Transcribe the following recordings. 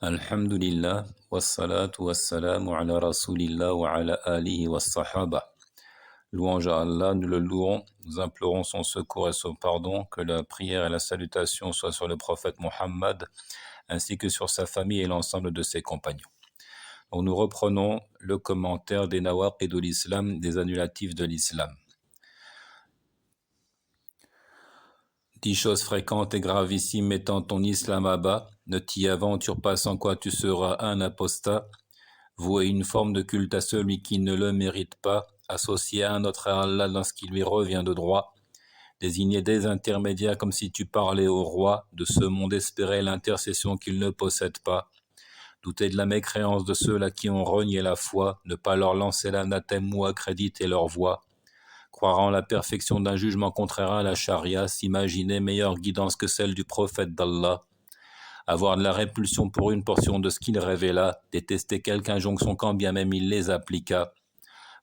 Alhamdulillah, wassalatu wassalamu ala rasulillah wa ala alihi wa sahaba. Louange à Allah, nous le louons, nous implorons son secours et son pardon, que la prière et la salutation soient sur le prophète Mohammed, ainsi que sur sa famille et l'ensemble de ses compagnons. Donc nous reprenons le commentaire des nawaqid de l'islam, des annulatifs de l'islam. 10 choses fréquentes et gravissimes mettant ton islam à bas, ne t'y aventure pas sans quoi tu seras un apostat, vouer une forme de culte à celui qui ne le mérite pas, associer un autre à Allah dans ce qui lui revient de droit, désigner des intermédiaires comme si tu parlais au roi, de ce monde espérer l'intercession qu'il ne possède pas, douter de la mécréance de ceux-là qui ont renié la foi, ne pas leur lancer l'anathème ou accréditer leur voix, croire en la perfection d'un jugement contraire à la charia, s'imaginer meilleure guidance que celle du prophète d'Allah, avoir de la répulsion pour une portion de ce qu'il révéla, détester quelque injonction quand bien même il les appliqua,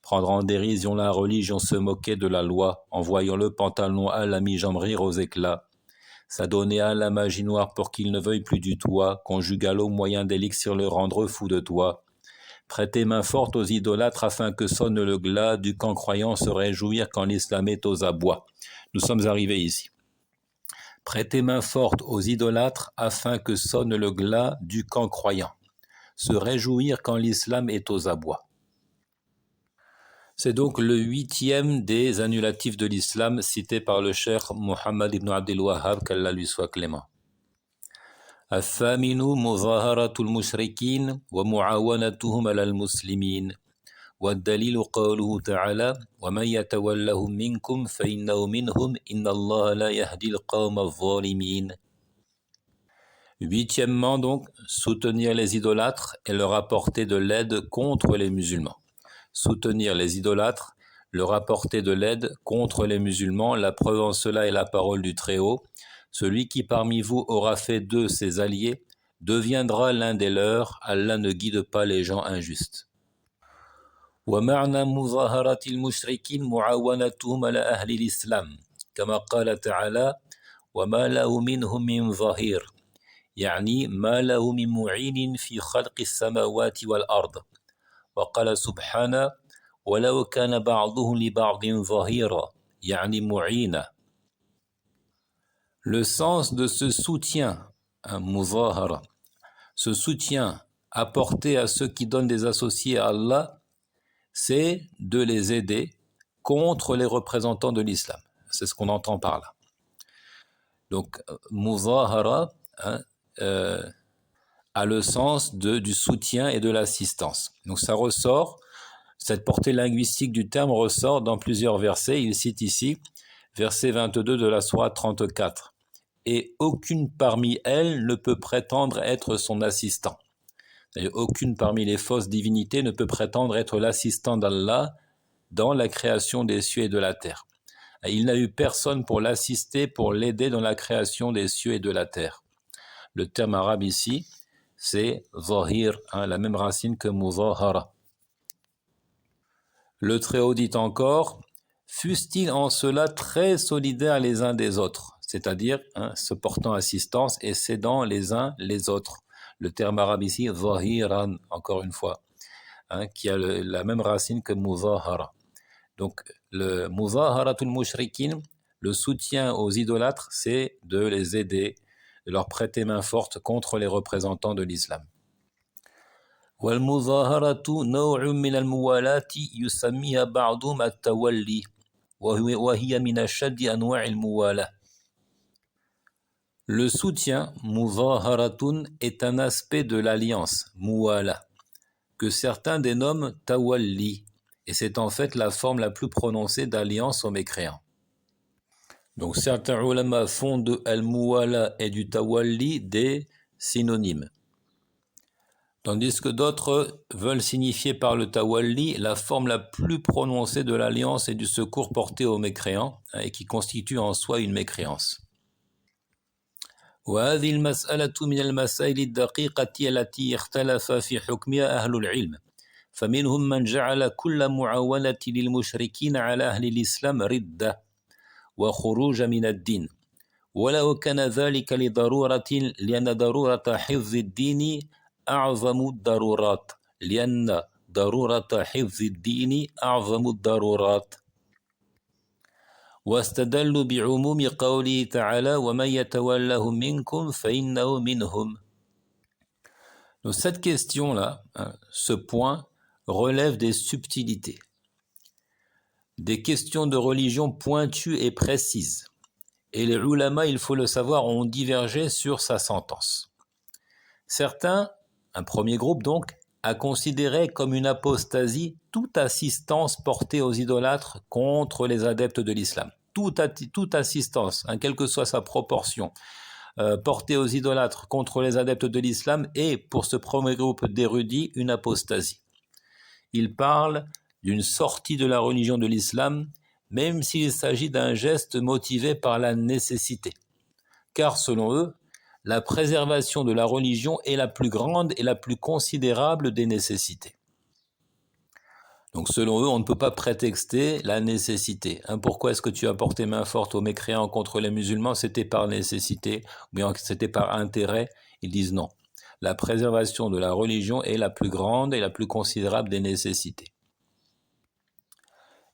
prendre en dérision la religion, se moquer de la loi, en voyant le pantalon à la mi-jambe rire aux éclats, s'adonner à la magie noire pour qu'il ne veuille plus du toi, conjugal au moyen d'élixir le rendre fou de toi, prêter main forte aux idolâtres afin que sonne le glas du camp croyant, se réjouir quand l'islam est aux abois. Nous sommes arrivés ici. Prêter main forte aux idolâtres afin que sonne le glas du camp croyant, se réjouir quand l'islam est aux abois. C'est donc le 8e des annulatifs de l'islam cité par le cheikh Mohammed ibn Abdel Wahhab, qu'Allah lui soit clément. الثامن مظاهرة المشركين ومعاونتهم على المسلمين والدليل قوله تعالى ومن يتولهم منكم فإنه منهم إن الله لا يهدي القوم الظالمين. Huitièmement donc, soutenir les idolâtres et leur apporter de l'aide contre les musulmans. Soutenir les idolâtres, leur apporter de l'aide contre les musulmans, la preuve en cela est la parole du Très-Haut. Celui qui parmi vous aura fait d'eux ses alliés deviendra l'un des leurs. Allah ne guide pas les gens injustes. ومعنى مظاهرة المشركين معاونتهم على أهل الإسلام كما قال تعالى وما له منهم من ظهير يعني ما له من معين في خلق السماوات والأرض وقال سبحانه ولو كان بعضهم لبعض ظهيرا يعني معينا. Le sens de ce soutien, muzahara, ce soutien apporté à ceux qui donnent des associés à Allah, c'est de les aider contre les représentants de l'islam. C'est ce qu'on entend par là. Donc, muzahara a le sens du soutien et de l'assistance. Donc, ça ressort, cette portée linguistique du terme ressort dans plusieurs versets. Il cite ici, verset 22 de la sourate 34. Et aucune parmi elles ne peut prétendre être son assistant. C'est-à-dire, aucune parmi les fausses divinités ne peut prétendre être l'assistant d'Allah dans la création des cieux et de la terre. Il n'a eu personne pour l'assister, pour l'aider dans la création des cieux et de la terre. Le terme arabe ici, c'est zahir, la même racine que muzahara. Le Très-Haut dit encore, fussent-ils en cela très solidaires les uns des autres, c'est-à-dire se portant assistance et s'aidant les uns les autres. Le terme arabe ici, zahiran, encore une fois, qui a la même racine que muzahara. Donc, le muzaharatul mushrikin, le soutien aux idolâtres, c'est de les aider, de leur prêter main forte contre les représentants de l'islam. والمظاهرة نوع من الموالاة يسميها بعضهم التولي وهي من أشد أنواع الموالاة. Le soutien, muzaharatun, est un aspect de l'alliance, muwala, que certains dénomment tawalli, et c'est en fait la forme la plus prononcée d'alliance aux mécréants. Donc certains ulama font de al-muwala et du tawalli des synonymes. Tandis que d'autres veulent signifier par le tawalli la forme la plus prononcée de l'alliance et du secours porté aux mécréants, et qui constitue en soi une mécréance. وهذه المسألة من المسائل الدقيقة التي اختلف في حكمها أهل العلم فمنهم من جعل كل معاونة للمشركين على أهل الإسلام ردة وخروج من الدين ولو كان ذلك لضرورة لأن ضرورة حفظ الدين أعظم الضرورات لأن ضرورة حفظ الدين أعظم الضرورات واستدلوا بعموم قوله تعالى ومن يتولهم منكم فإنه منهم. Donc cette question-là, ce point, relève des subtilités, des questions de religion pointues et précises. Et les ulama, il faut le savoir, ont divergé sur sa sentence. Certains, un premier groupe donc, a considéré comme une apostasie toute assistance portée aux idolâtres contre les adeptes de l'islam. Toute assistance, quelle que soit sa proportion, portée aux idolâtres contre les adeptes de l'islam est, pour ce premier groupe d'érudits, une apostasie. Ils parlent d'une sortie de la religion de l'islam, même s'il s'agit d'un geste motivé par la nécessité. Car selon eux, la préservation de la religion est la plus grande et la plus considérable des nécessités. Donc selon eux, on ne peut pas prétexter la nécessité. Pourquoi est-ce que tu as porté main forte aux mécréants contre les musulmans? C'était par nécessité ou bien c'était par intérêt? Ils disent non. La préservation de la religion est la plus grande et la plus considérable des nécessités.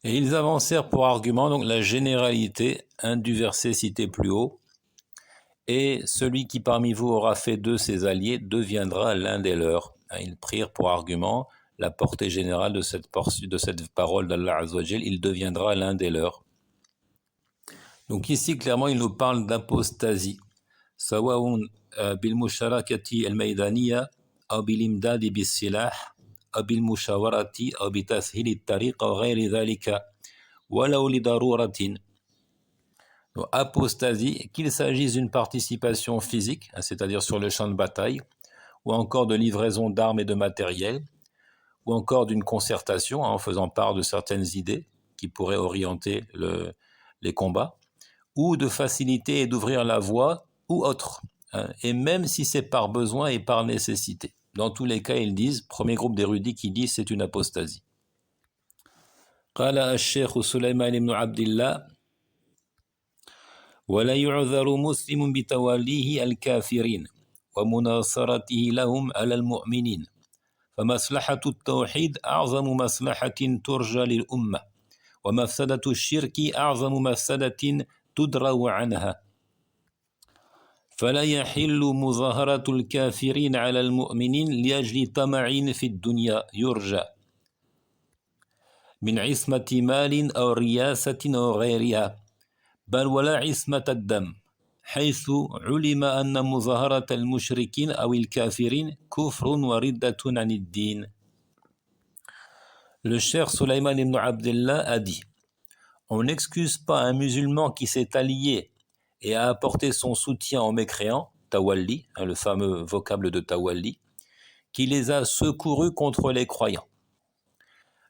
Et ils avancèrent pour argument donc la généralité du verset cité plus haut. Et celui qui parmi vous aura fait de ses alliés deviendra l'un des leurs. Ils prirent pour argument la portée générale de cette parole d'Allah Azza wa Jal, il deviendra l'un des leurs. Donc ici, clairement, il nous parle d'apostasie. سواء بالمشاركة الميدانية أو بالإمداد بالسلاح أو بالمشاورة أو بتسهيل الطريق أو غير ذلك ولو لضرورة. Apostasie, qu'il s'agisse d'une participation physique, c'est-à-dire sur le champ de bataille, ou encore de livraison d'armes et de matériel, ou encore d'une concertation en faisant part de certaines idées qui pourraient orienter les combats, ou de faciliter et d'ouvrir la voie, ou autre, et même si c'est par besoin et par nécessité. Dans tous les cas, ils disent, premier groupe d'érudits qui dit c'est une apostasie. قال الشيخ سليمان بن عبد الله ولا يعذر مسلم بتوليه الكافرين ومناصرته لهم على المؤمنين فمصلحة التوحيد أعظم مصلحة ترجى للأمة ومفسدة الشرك أعظم مفسدة تدرأ عنها فلا يحل مظاهرة الكافرين على المؤمنين لأجل طمع في الدنيا يرجى من عصمة مال أو رياسة أو غيرها بل ولا عصمة الدم حيث علم أن مظاهرة المشركين أو الكافرين كفر وردة عن الدين. Le cheikh Sulayman ibn Abdullah a dit: on n'excuse pas un musulman qui s'est allié et a apporté son soutien aux mécréants, tawalli, le fameux vocable de tawalli, qui les a secourus contre les croyants.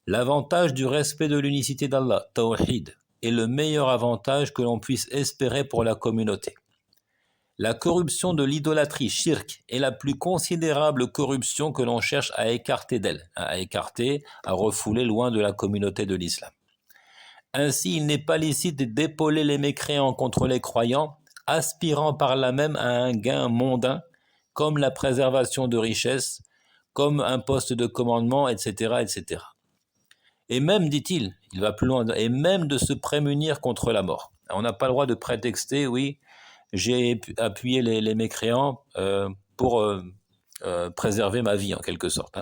L'avantage du respect de l'unicité d'Allah, tawhid, est le meilleur avantage que l'on puisse espérer pour la communauté. La corruption de l'idolâtrie, shirk, est la plus considérable corruption que l'on cherche à écarter d'elle, à écarter, à refouler loin de la communauté de l'islam. Ainsi, il n'est pas licite d'épauler les mécréants contre les croyants, aspirant par là même à un gain mondain, comme la préservation de richesses, comme un poste de commandement, etc., etc. Et même, dit-il, il va plus loin, et même de se prémunir contre la mort. On n'a pas le droit de prétexter, oui, j'ai appuyé les mécréants pour préserver ma vie, en quelque sorte.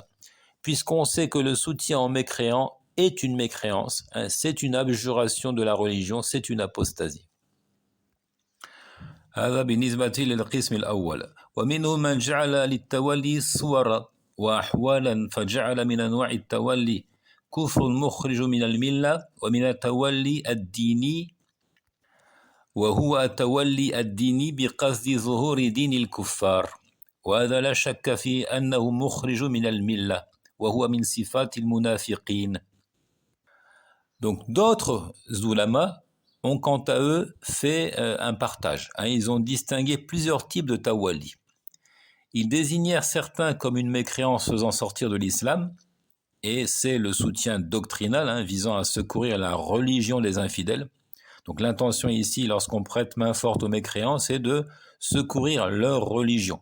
Puisqu'on sait que le soutien aux mécréants est une mécréance, c'est une abjuration de la religion, c'est une apostasie. هذا بالنسبة للقسم الأول ومنهم من جعل للتولي صورا وأحوالا فجعل من أنواع التولي كفر مخرج من الملة ومن التولي الديني وهو التولي الديني بقصد ظهور دين الكفار وهذا لا شك في أنه مخرج من الملة وهو من صفات المنافقين. Donc d'autres ulama ont quant à eux fait un partage. Ils ont distingué plusieurs types de tawalli. Ils désignèrent certains comme une mécréance faisant sortir de l'islam, et c'est le soutien doctrinal visant à secourir la religion des infidèles. Donc l'intention ici, lorsqu'on prête main forte aux mécréants, c'est de secourir leur religion.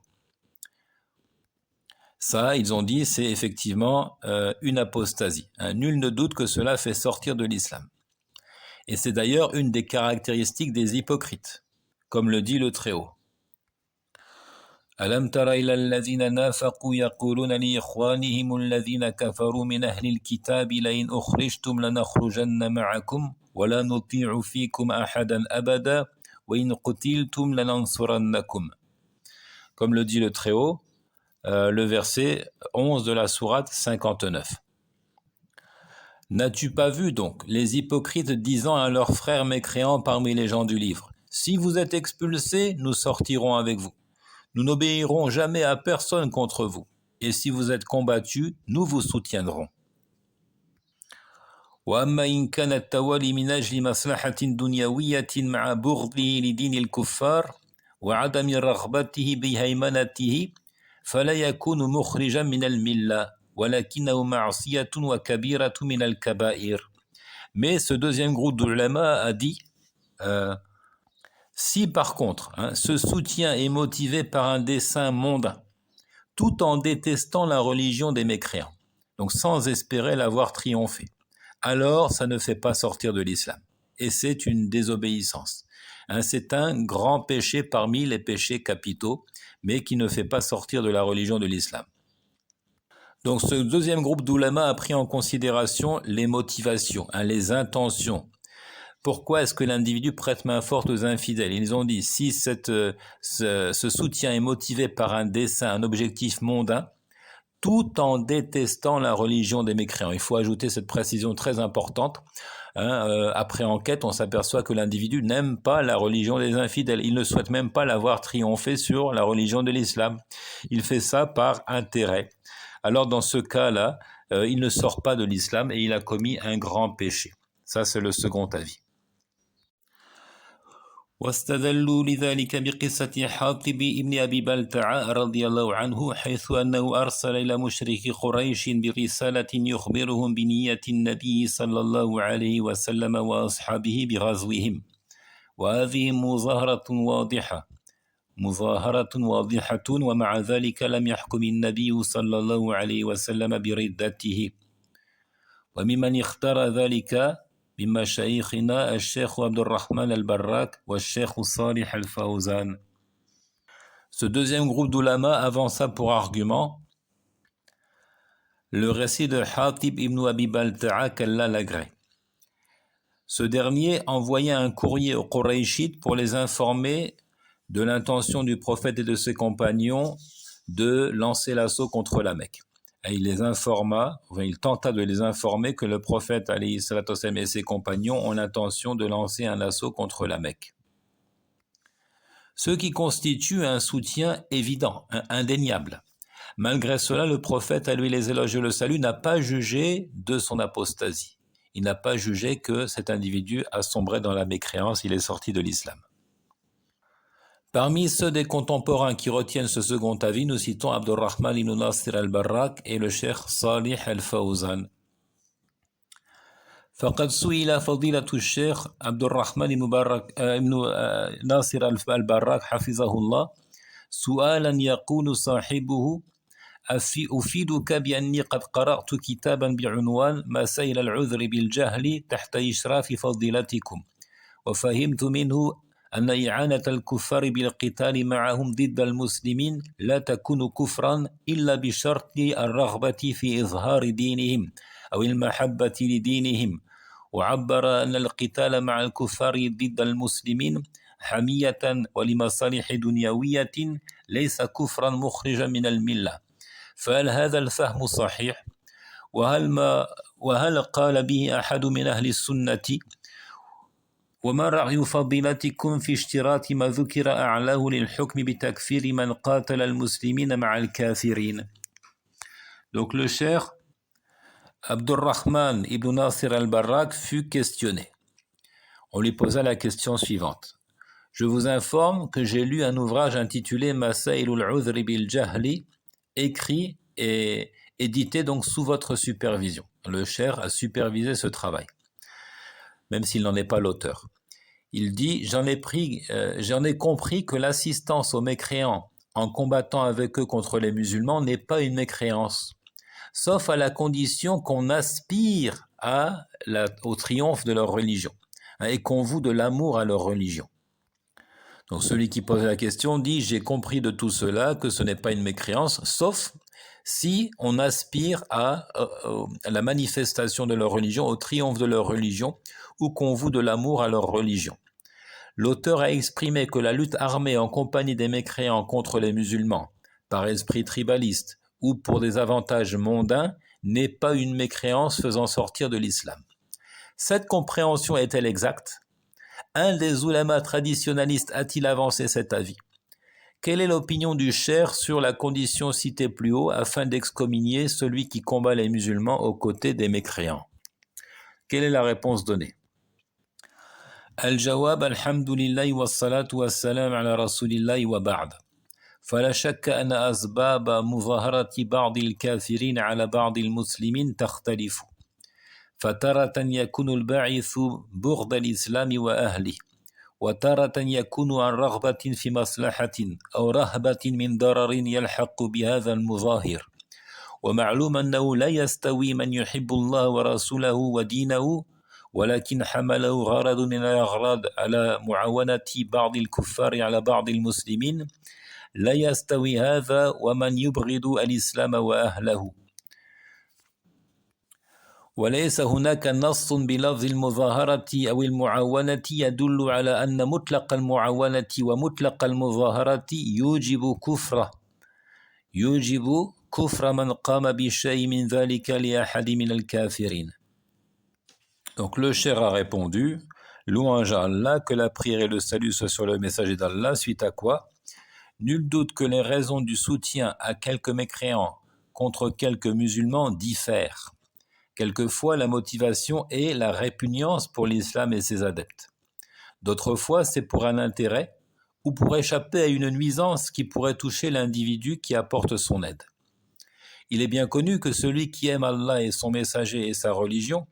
Ça, ils ont dit, c'est effectivement une apostasie. Nul ne doute que cela fait sortir de l'islam. Et c'est d'ailleurs une des caractéristiques des hypocrites, comme le dit le Très-Haut. ألم تر إلى الذين نافقوا يقولون لإخوانهم الذين كفروا من أهل الكتاب لئن أخرجتم لنخرجن معكم ولا نطيع فيكم أحدا أبدا وإن قتلتم لننصرنكم. Comme le dit le Très-Haut, le verset 11 de la sourate 59. N'as-tu pas vu donc les hypocrites disant à leurs frères mécréants parmi les gens du livre, si vous êtes expulsés, nous sortirons avec vous. Nous n'obéirons jamais à personne contre vous, et si vous êtes combattus, nous vous soutiendrons. وأما إن كان التوالي من أجل مصلحة دنيوية مع بغضه لدين الكفار وعدم رغبته بهيمنته فلا يكون مخرجا من الملة ولكنه معصية وكبيرة من الكبائر. Mais ce deuxième groupe d'ulama a dit si par contre ce soutien est motivé par un dessein mondain, tout en détestant la religion des mécréants, donc sans espérer l'avoir triomphé, alors ça ne fait pas sortir de l'islam. Et c'est une désobéissance. C'est un grand péché parmi les péchés capitaux, mais qui ne fait pas sortir de la religion de l'islam. Donc ce deuxième groupe d'ulama a pris en considération les motivations, les intentions. Pourquoi est-ce que l'individu prête main forte aux infidèles? Ils ont dit, si ce soutien est motivé par un dessein, un objectif mondain, tout en détestant la religion des mécréants. Il faut ajouter cette précision très importante. Après enquête, on s'aperçoit que l'individu n'aime pas la religion des infidèles. Il ne souhaite même pas l'avoir triomphé sur la religion de l'islam. Il fait ça par intérêt. Alors dans ce cas-là, il ne sort pas de l'islam et il a commis un grand péché. Ça, c'est le second avis. واستدلوا لذلك بقصة حاطب ابن أبي بلتعة رضي الله عنه حيث أنه أرسل إلى مشرك قريش برسالة يخبرهم بنية النبي صلى الله عليه وسلم وأصحابه بغزوهم وهذه مظاهرة واضحة ومع ذلك لم يحكم النبي صلى الله عليه وسلم بردته وممن اختار ذلك من مشايخنا الشيخ عبد الرحمن البراك والشيخ صالح الفوزان. Ce deuxième groupe d'ulama avança pour argument le récit de Hatib ibn Abi Balta'a qu'Allah l'agrée. Ce dernier envoya un courrier aux Qurayshites pour les informer de l'intention du prophète et de ses compagnons de lancer l'assaut contre la Mecque. Et il les informa, il tenta de les informer que le prophète alayhi salatu wassalam et ses compagnons ont l'intention de lancer un assaut contre la Mecque. Ce qui constitue un soutien évident, indéniable. Malgré cela, le prophète, à lui les éloges et le salut, n'a pas jugé de son apostasie. Il n'a pas jugé que cet individu a sombré dans la mécréance, il est sorti de l'islam. Parmi ceux des contemporains qui retiennent ce second avis, nous citons Abdurrahman ibn Nasir al-Barrak et le cheikh Salih al-Fawzan. فقد سئل فضيلة الشيخ عبد الرحمن ابن ناصر البراك حفظه الله سؤالا يقول صاحبه أفيدك بأني قد قرأت كتابا بعنوان مسائل العذر بالجهل تحت إشراف فضيلتكم وفهمت منه أن إعانة الكفار بالقتال معهم ضد المسلمين لا تكون كفرا إلا بشرط الرغبة في إظهار دينهم أو المحبة لدينهم وعبر أن القتال مع الكفار ضد المسلمين حمية ولمصالح دنيوية ليس كفرا مخرجا من الملة فهل هذا الفهم صحيح؟ وهل قال به أحد من أهل السنة؟ وما رأي فضيلتكم في اشتراط ما ذكر أعلاه للحكم بتكفير من قاتل المسلمين مع الكافرين. Donc le cheikh Abdurrahman ibn Nasir al-Barrak fut questionné. On lui posa la question suivante. Je vous informe que j'ai lu un ouvrage intitulé Masailul Udhri bil Jahli, écrit et édité donc sous votre supervision. Le cheikh a supervisé ce travail, même s'il n'en est pas l'auteur. Il dit, j'en ai compris que l'assistance aux mécréants en combattant avec eux contre les musulmans n'est pas une mécréance, sauf à la condition qu'on aspire au triomphe de leur religion, et qu'on voue de l'amour à leur religion. Donc celui qui pose la question dit « J'ai compris de tout cela que ce n'est pas une mécréance, sauf si on aspire à la manifestation de leur religion, au triomphe de leur religion, ou qu'on voue de l'amour à leur religion. » L'auteur a exprimé que la lutte armée en compagnie des mécréants contre les musulmans, par esprit tribaliste ou pour des avantages mondains, n'est pas une mécréance faisant sortir de l'islam. Cette compréhension est-elle exacte ? Un des oulémas traditionnalistes a-t-il avancé cet avis ? Quelle est l'opinion du cheikh sur la condition citée plus haut afin d'excommunier celui qui combat les musulmans aux côtés des mécréants ? Quelle est la réponse donnée ? الجواب الحمد لله والصلاة والسلام على رسول الله وبعد فلا شك أن أسباب مظاهرة بعض الكافرين على بعض المسلمين تختلف فتارة يكون الباعث بغض الإسلام وأهله وتارة يكون عن رغبة في مصلحة أو رهبة من ضرر يلحق بهذا المظاهر ومعلوم أنه لا يستوي من يحب الله ورسوله ودينه ولكن حمله غرض من الأغراض على معاونة بعض الكفار على بعض المسلمين لا يستوي هذا ومن يبغض الإسلام وأهله وليس هناك نص بلفظ المظاهرة أو المعاونة يدل على أن مطلق المعاونة ومطلق المظاهرة يوجب كفر من قام بشيء من ذلك لأحد من الكافرين. Donc le cheikh a répondu, louange à Allah, que la prière et le salut soient sur le messager d'Allah, suite à quoi, nul doute que les raisons du soutien à quelques mécréants contre quelques musulmans diffèrent. Quelquefois, la motivation est la répugnance pour l'islam et ses adeptes. D'autres fois, c'est pour un intérêt ou pour échapper à une nuisance qui pourrait toucher l'individu qui apporte son aide. Il est bien connu que celui qui aime Allah et son messager et sa religion,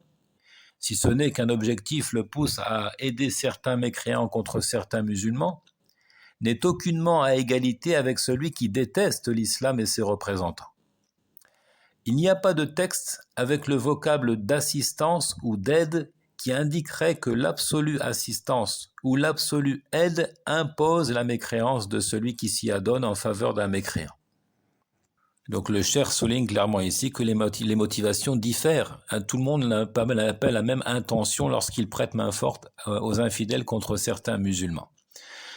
si ce n'est qu'un objectif le pousse à aider certains mécréants contre certains musulmans, n'est aucunement à égalité avec celui qui déteste l'islam et ses représentants. Il n'y a pas de texte avec le vocable d'assistance ou d'aide qui indiquerait que l'absolue assistance ou l'absolue aide impose la mécréance de celui qui s'y adonne en faveur d'un mécréant. Donc le cheikh souligne clairement ici que les motivations diffèrent. Tout le monde n'a pas la même intention lorsqu'il prête main forte aux infidèles contre certains musulmans.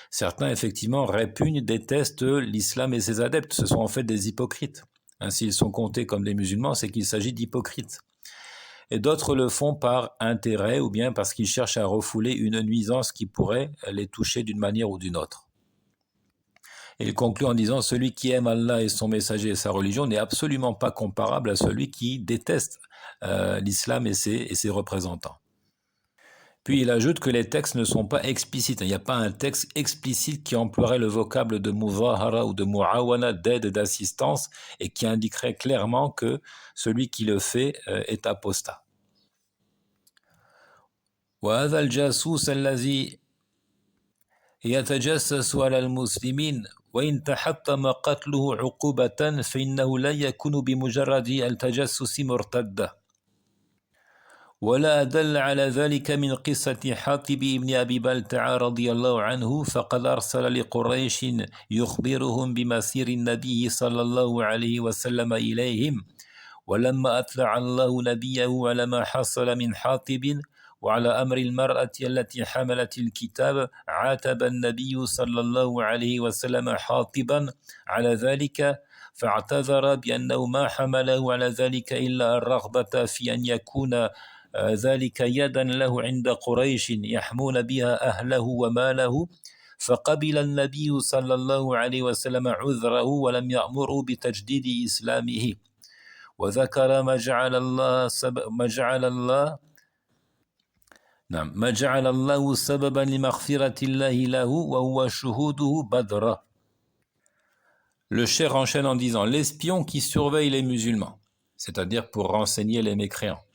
Certains, effectivement, répugnent, détestent l'islam et ses adeptes. Ce sont en fait des hypocrites. S'ils sont comptés comme des musulmans, c'est qu'il s'agit d'hypocrites. Et d'autres le font par intérêt ou bien parce qu'ils cherchent à refouler une nuisance qui pourrait les toucher d'une manière ou d'une autre. Et il conclut en disant « Celui qui aime Allah et son messager et sa religion n'est absolument pas comparable à celui qui déteste l'islam et ses représentants. » Puis il ajoute que les textes ne sont pas explicites. Il n'y a pas un texte explicite qui emploierait le vocable de muzahara ou de mu'awana, d'aide et d'assistance, et qui indiquerait clairement que celui qui le fait est apostat. وهذا الجاسوس الذي يتجسس على المسلمين وإن تحتم قتله عقوبة فإنه لا يكون بمجرد التجسس مرتدا ولا أدل على ذلك من قصة حاطب بن أبي بلتعة رضي الله عنه فقد أرسل لقريش يخبرهم بمسير النبي صلى الله عليه وسلم إليهم ولما أطلع الله نبيه على ما حصل من حاطب وعلى أمر المرأة التي حملت الكتاب عاتب النبي صلى الله عليه وسلم حاطبا على ذلك فاعتذر بأنه ما حمله على ذلك إلا الرغبة في أن يكون ذلك يدا له عند قريش يحمون بها أهله وماله فقبل النبي صلى الله عليه وسلم عذره ولم يأمره بتجديد إسلامه وذكر ما جعل الله سببا لمغفرة الله له وهو شهوده بدر. Le cheikh enchaîne en disant l'espion qui surveille les musulmans, c'est-à-dire pour renseigner les mécréants,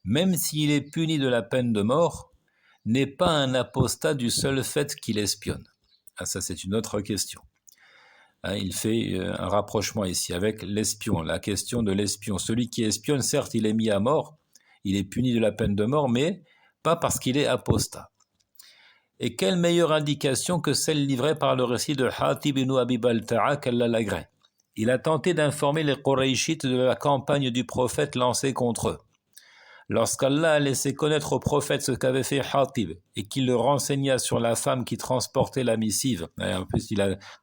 même s'il est puni de la peine de mort, n'est pas un apostat du seul fait qu'il espionne. Ça c'est une autre question. Il fait un rapprochement ici avec l'espion, la question de l'espion. Celui qui espionne, certes, il est mis à mort, il est puni de la peine de mort, mais pas parce qu'il est apostat. Et quelle meilleure indication que celle livrée par le récit de Hatib ibn Abi Balta'a qu'Allah l'agrée. Il a tenté d'informer les Qurayshites de la campagne du prophète lancée contre eux. Lorsqu'Allah a laissé connaître au prophète ce qu'avait fait Hatib et qu'il le renseigna sur la femme qui transportait la missive, et en plus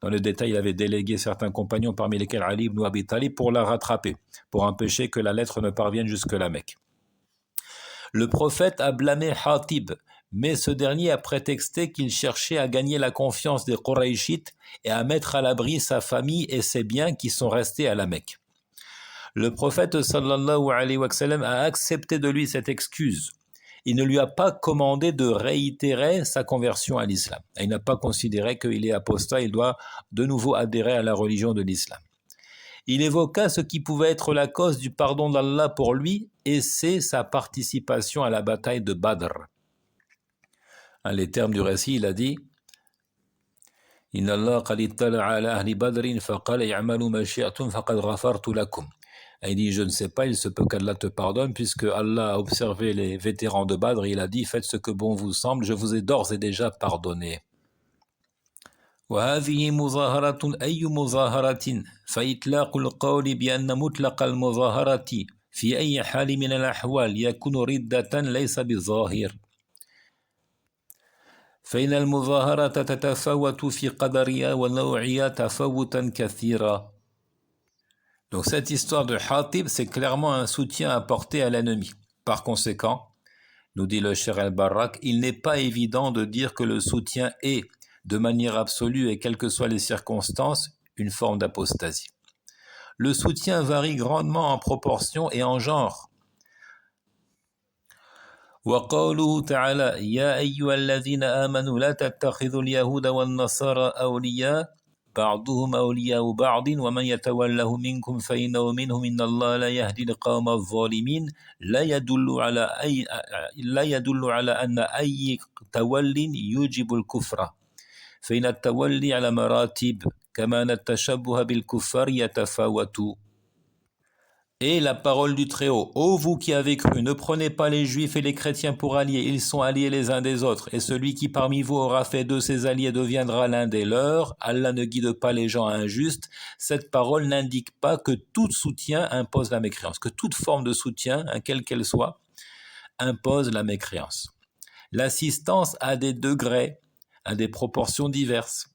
dans le détail il avait délégué certains compagnons parmi lesquels Ali ibn Abi Talib pour la rattraper, pour empêcher que la lettre ne parvienne jusque la Mecque. Le prophète a blâmé Hatib, mais ce dernier a prétexté qu'il cherchait à gagner la confiance des Qurayshites et à mettre à l'abri sa famille et ses biens qui sont restés à la Mecque. Le prophète sallallahu alayhi wa sallam a accepté de lui cette excuse. Il ne lui a pas commandé de réitérer sa conversion à l'islam. Il n'a pas considéré qu'il est apostat, il doit de nouveau adhérer à la religion de l'islam. Il évoqua ce qui pouvait être la cause du pardon d'Allah pour lui, et c'est sa participation à la bataille de Badr. Les termes du récit, il a dit « Inna Allah qad ittala'a ala ahli badrin faqala i'malu ma shi'tum faqad ghafartu lakum » Il dit, je ne sais pas, il se peut qu'Allah te pardonne, puisque Allah a observé les vétérans de Badr, il a dit, faites ce que bon vous semble, je vous ai d'ores et déjà pardonné. وهذه مظاهرة أي مظاهرة فإطلاق القول بأن مطلق المظاهرة في أي حال من الأحوال يكون ردة ليس بظاهر فإن المظاهرة تتفاوت في قدرها ونوعها تفاوتا كثيرا. Donc cette histoire de Hatib, c'est clairement un soutien apporté à l'ennemi. Par conséquent, nous dit le Cheikh al-Barrak, il n'est pas évident de dire que le soutien est, de manière absolue et quelles que soient les circonstances, une forme d'apostasie. Le soutien varie grandement en proportion et en genre. وقوله تعالى يا أيها الذين آمنوا لا تتخذوا اليهود والنصارى أولياء بعضهم أولياء بعض ومن يتوله منكم فإنه منهم إن الله لا يهدي القوم الظالمين لا يدل على أن أي تولي يوجب الكفر فإن التولي على مراتب كما أن التشبه بالكفار يتفاوت. Et la parole du Très-Haut, ô vous qui avez cru, ne prenez pas les Juifs et les chrétiens pour alliés, ils sont alliés les uns des autres, et celui qui parmi vous aura fait de ses alliés deviendra l'un des leurs. Allah ne guide pas les gens injustes. Cette parole n'indique pas que tout soutien impose la mécréance, que toute forme de soutien, quelle qu'elle soit, impose la mécréance. L'assistance a des degrés, a des proportions diverses.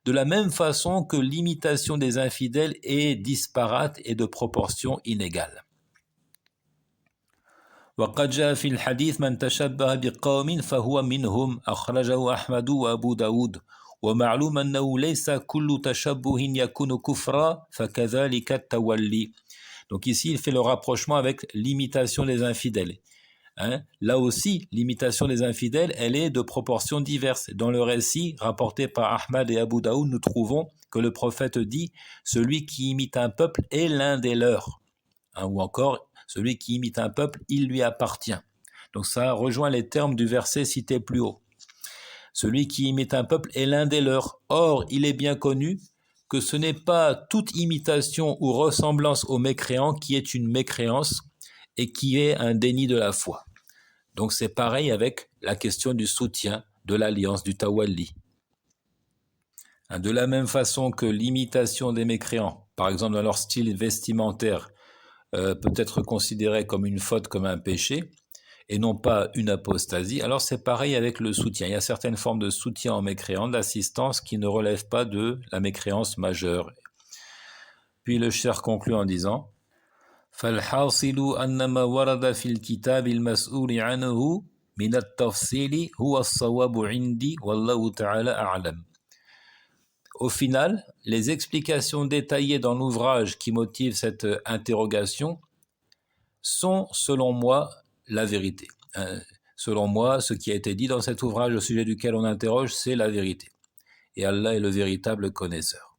De la même façon que l'imitation des infidèles est disparate et de proportions inégales. وقد جاء في الحديث من تشبه بقوم فهو منهم أخرجه أحمد وأبو داود ومعلوم أنه ليس كل تشبه يكون كفرا فكذلك التولي. Donc ici il fait le rapprochement avec l'imitation des infidèles. Là aussi, l'imitation des infidèles, elle est de proportions diverses. Dans le récit rapporté par Ahmad et Abu Daoud, nous trouvons que le prophète dit « Celui qui imite un peuple est l'un des leurs ». Ou encore « Celui qui imite un peuple, il lui appartient ». Donc ça rejoint les termes du verset cité plus haut. Celui qui imite un peuple est l'un des leurs. Or, il est bien connu que ce n'est pas toute imitation ou ressemblance au mécréant qui est une mécréance et qui est un déni de la foi. Donc c'est pareil avec la question du soutien, de l'alliance, du tawalli. De la même façon que l'imitation des mécréants, par exemple dans leur style vestimentaire, peut être considérée comme une faute, comme un péché, et non pas une apostasie, alors c'est pareil avec le soutien. Il y a certaines formes de soutien en mécréant, d'assistance, qui ne relèvent pas de la mécréance majeure. Puis le cheikh conclut en disant فالحاصل أن ما ورد في الكتاب المسؤول عنه من التفصيل هو الصواب عندي والله تعالى أعلم. Au final, les explications détaillées dans l'ouvrage qui motive cette interrogation sont, selon moi, la vérité. Selon moi, ce qui a été dit dans cet ouvrage au sujet duquel on interroge, c'est la vérité. Et Allah est le véritable connaisseur.